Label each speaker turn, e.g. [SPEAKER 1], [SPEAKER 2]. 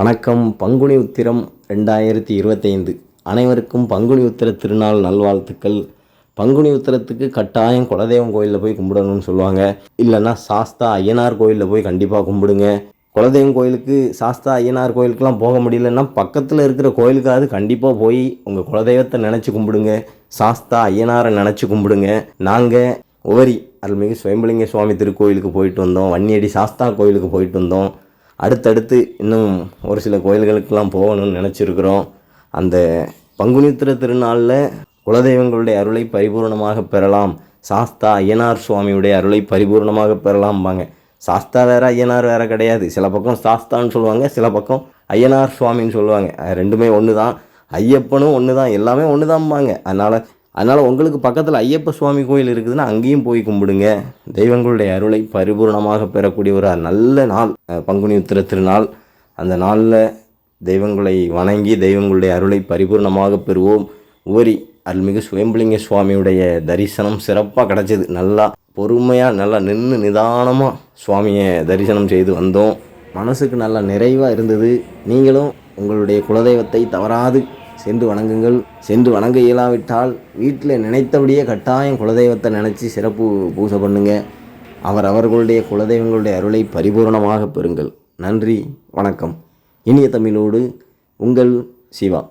[SPEAKER 1] வணக்கம். பங்குனி உத்திரம் 2025. அனைவருக்கும் பங்குனி உத்திர திருநாள் நல்வாழ்த்துக்கள். பங்குனி உத்திரத்துக்கு கட்டாயம் குலதெய்வம் கோயிலில் போய் கும்பிடணும்னு சொல்லுவாங்க. இல்லைன்னா சாஸ்தா ஐயனார் கோயிலில் போய் கண்டிப்பாக கும்பிடுங்க. குலதெய்வம் கோயிலுக்கு சாஸ்தா ஐயனார் கோயிலுக்கெலாம் போக முடியலன்னா பக்கத்தில் இருக்கிற கோயிலுக்காவது கண்டிப்பாக போய் உங்கள் குலதெய்வத்தை நினச்சி கும்பிடுங்க. சாஸ்தா ஐயனாரை நினச்சி கும்பிடுங்க. நாங்கள் உவரி அருள்மிகு சுயம்பலிங்க சுவாமி திருக்கோயிலுக்கு போயிட்டு வந்தோம். வன்னியடி சாஸ்தா கோயிலுக்கு போயிட்டு வந்தோம். அடுத்தடுத்து இன்னும் ஒரு சில கோயில்களுக்கெல்லாம் போகணும்னு நினச்சிருக்கிறோம். அந்த பங்குனி உத்திர திருநாளில் குலதெய்வங்களுடைய அருளை பரிபூர்ணமாக பெறலாம். சாஸ்தா ஐயனார் சுவாமியுடைய அருளை பரிபூர்ணமாக பெறலாம்பாங்க. சாஸ்தா வேறு ஐயனார் வேறு கிடையாது. சில பக்கம் சாஸ்தான்னு சொல்லுவாங்க, சில பக்கம் ஐயனார் சுவாமின்னு சொல்லுவாங்க. ரெண்டுமே ஒன்று தான். ஐயப்பனும் ஒன்று தான், எல்லாமே ஒன்று தான்பாங்க. அதனால் உங்களுக்கு பக்கத்தில் ஐயப்ப சுவாமி கோயில் இருக்குதுன்னா அங்கேயும் போய் கும்பிடுங்க. தெய்வங்களுடைய அருளை பரிபூர்ணமாக பெறக்கூடிய ஒரு நல்ல நாள் பங்குனி உத்திர திருநாள். அந்த நாளில் தெய்வங்களை வணங்கி தெய்வங்களுடைய அருளை பரிபூர்ணமாக பெறுவோம். உவரி அருள்மிகு சுயம்பலிங்க சுவாமியுடைய தரிசனம் சிறப்பாக கிடச்சிது. நல்லா பொறுமையாக நல்லா நின்று நிதானமாக சுவாமியை தரிசனம் செய்து வந்தோம். மனசுக்கு நல்லா நிறைவாக இருந்தது. நீங்களும் உங்களுடைய குலதெய்வத்தை தவறாது சென்று வணங்குங்கள். சென்று வணங்க இயலாவிட்டால் வீட்டில் நினைத்தபடியே கட்டாயம் குலதெய்வத்தை நினச்சி சிறப்பு பூஜை பண்ணுங்க. அவர்களுடைய குலதெய்வங்களுடைய அருளை பரிபூர்ணமாக பெறுங்கள். நன்றி, வணக்கம். இனிய தமிழோடு உங்கள் சிவா.